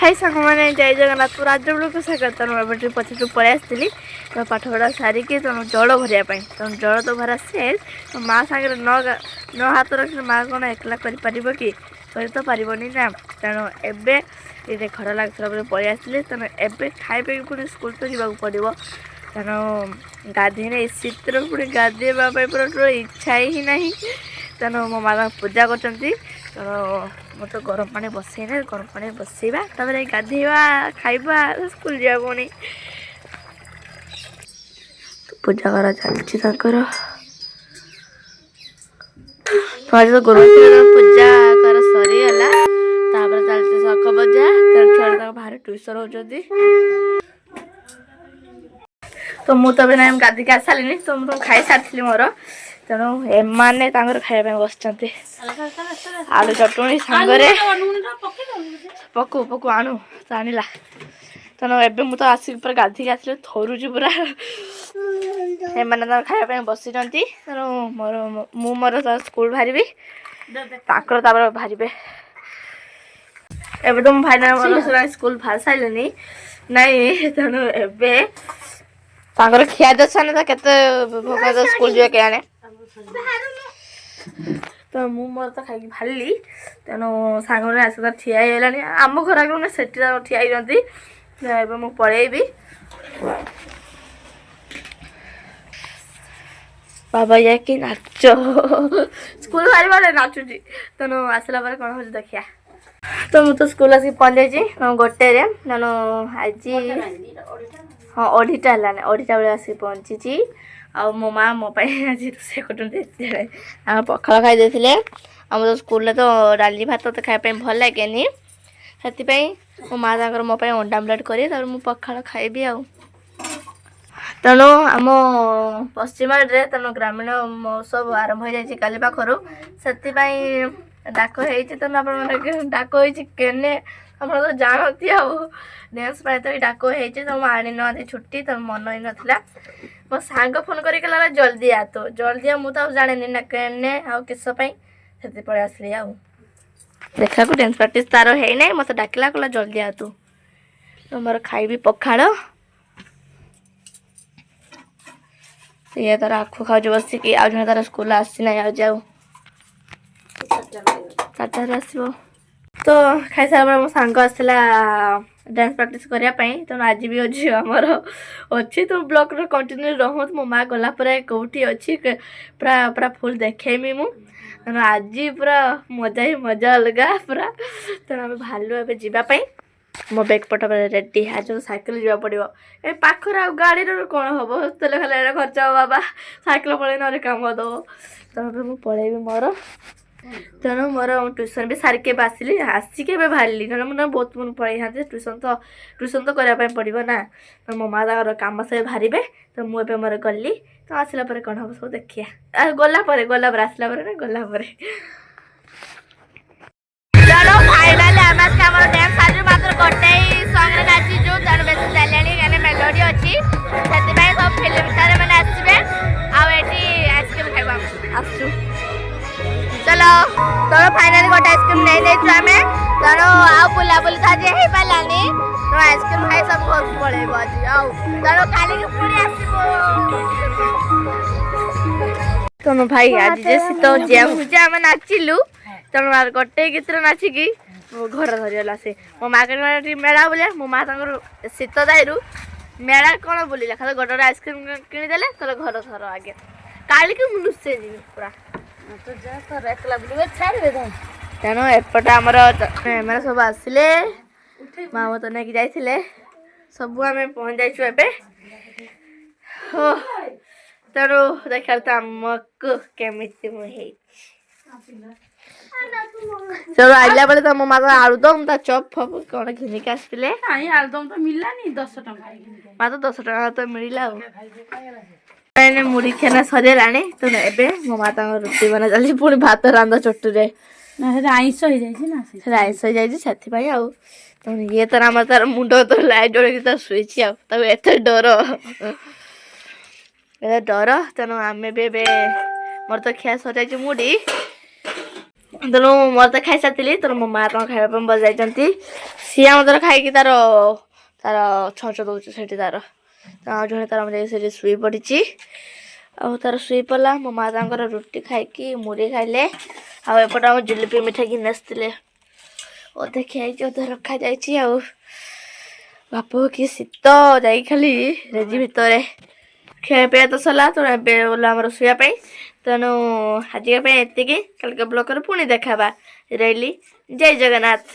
हाय सांग मैंने जय जगन्नाथ तो आज बेलू सकाल तेणु पछे पलि आसती तो पाठपढ़ा सारिकी तेणु जल भरवाई तेणु जल तो भरा से तो माँ सागर न हाथ रखी माँ कौन एकला कर तो पारनी ना तेणु एवं खड़ लगे पलि आसती तेणु एवं खाई पुणी स्कूल तो जावाक पड़ो तेणु गाधे शीत पुणी गाधेवाई पूरा इच्छा ही ना तेणु मो माँ पूजा कर तेणु मो तो गरम पानी बसैना गरम पानी बसैबा तापर गाधेवा खाइबा स्कूल जा पुणी पूजा करा चलती आज तो गुरु पूजा कर सरीगला चलती शख बजा छुआ बाहर ट्यूशन होती तो मुझे ना गाधिक आस सारे तो मुझे खाई सारी मोर तेणु एमाने खाया बस आलू चटुणी सांगरे पकु पकु आणु तो आणला तेणु एवं मुझे आसिक पूरा गाधिक आसली थरुची पूरा एमाने खाया बसी तेणु मोर मोर स्कूल बाहरी तापर बाहर एवं तो भाई स्कूल बाहर सारे नाई तेणु एवं खिया दे केते भोक स्कूल जाए क्या तो मु मोर तो खाई बाहरी तेणु सांग मैंने आस ठिया आम घर आगे से ठिया मुझे पलैबी बाबा ये कि नाच स्कूल बाहर बारे नाचुची तेणु आसला कौन हो देखिया तो मुझे स्कूल आसिक पहुँची गोटे तेणु आज हाँ अढ़ीटा है अढ़ीटा बेले आसिक पहुँची आ मो माँ मो आज रोसे कर आम पखाड़ खाई आम तो स्कूल तो डाली भात तो खायापी भल लगे से मो माँ मो अंडा आमलेट कर पखाड़ खाइबी आ तेणु आम पश्चिम आड़े तेणु ग्रामीण महोत्सव आरंभ हो जाए काली पाखर से डाक तेणु आप डाक होने आप तो जानती आंस तो डाक हो आनी ना छुट्टी तो मन ही नाला मो सांग फोन कर जल्दी आ तो जल्दी आ मुझे जाने ना केने किसपाई से पलि आसली आ देखा को डांस प्रैक्टिस तार है ना मत डाकला कहला जल्दी आ तू तो मोर खाइबी पखाड़ ये तार आखु खाऊ बसिकी आज तार स्कूल आसी ना जाऊ चार्टार आसो तो खाई सारा मो सांग आसला डांस प्रैक्टिस करने तेणु आज भी अच्छी आमर अच्छी तो ब्लॉग कंटिन्यू रहो मो माँ गला कौटी अच्छी पूरा पूरा फुल देखेमी मु तेणु आज पूरा मजा ही मजा अलग पूरा तेणु आम भालु ए जावाई मो बैग पट रेडी आज साइकेल जा पड़ो ए पाखर आ गाड़ी कौन हम तेल खाली खर्च हो बाबा साइकेल पड़े ना कम दब तेणु मुझे पलैबी मोर तेणु मोर ट्यूशन भी सारिके आसली आसिक बाहरी तेणु मुझे बहुत मन पलि था ट्यूशन तो करने पड़ो ना तो मो माँ कम से बाहर तो मुझे मोर गली तो आसला कौन हम सब देखिया गला आसला गला चलो फाइनाली आम डांस सारी मात्र गोटे सॉन्ग रे नाचीजु तेणु बेस चलनी कहने मेलोडी अच्छी से सब फिल्म स्टार मैंने आसवे आइसक्रीम खाइबा आसु चलो तो फाइनाली गोटे आइसक्रीम नहीं आम तेणु आउ बुलाबुली तो आज हो पारानी तो आइसक्रीम खाई सब घर पलैब आज तेणु काली पुणी तुम भाई आज जे शीत आम नाचिलु तेणु गोटे गीत नाचिकी मो घर धरीगला से मो माँ कह मेला बुले मो माँ शीत दायरू मेला कौन बुलिला खाली गोटे आइसक्रीम किनीदे कहले घर थर आगे काली की मुझे लुचे जी पूरा तेणु एपटे आमर एम सब आसिले माँ मत नहीं जाइए सब आम पहुँच जाइए एवं हो तेणु देखा तो आमको केमी मुझे चलो आइला बेले तो मो माँ आलुदम चप फप कौन घिनिक आसते आलुदम तो मिललानी 10 टଙ୍କା माँ तो 10 टଙ୍କା तो मिलला मैंने मुड़ी खेना सरीला तो एवं मो माँ रुटी बना चलती पुणी भात रांध चटुरे आइंस हो जाए आइंस हो जाए तो ये तो आम तार मुंड तो लाइट जोड़ शुई एत डर डर तेणु आम भी मोर तो खिया सर मुड़ी ତେଣୁ ମୋର ତ ଖାଇସାରିଥିଲି ତେଣୁ ମୋ ମା ତାଙ୍କ ଖାଇବା ପାଇଁ ବଜାଇଛନ୍ତି ସିଏ ଆମ ଦ୍ୱାରା ଖାଇକି ତାର ତାର ଛଅଞ୍ଚ ଦେଉଛି ସେଠି ତାର ଆଉ ଜଣେ ତାର ଯାଇକି ସେଠି ଶୋଇ ପଡ଼ିଛି ଆଉ ତାର ଶୋଇ ପଡ଼ିଲା ମୋ ମା ତାଙ୍କର ରୁଟି ଖାଇକି ମୁଢ଼ି ଖାଇଲେ ଆଉ ଏପଟେ ଆମ ଜିଲିପି ମିଠା ଘିନି ଆସିଥିଲେ ଅଧେ ଖିଆହେଇଛି ଅଧେ ରଖାଯାଇଛି ଆଉ ବାପ କି ଶୀତ ଯାଇକି ଖାଲି ରେଜି ଭିତରେ ଖିଆ ପିଆ ତ ସରିଲା ତେଣୁ ଏବେ ଗଲା ଆମର ଶୋଇବା ପାଇଁ ତେଣୁ ଆଜିକା ପାଇଁ ଏତିକି କାଲିକା ବ୍ଲଗରେ ପୁଣି ଦେଖାବା ରହିଲି ଜୟ ଜଗନ୍ନାଥ।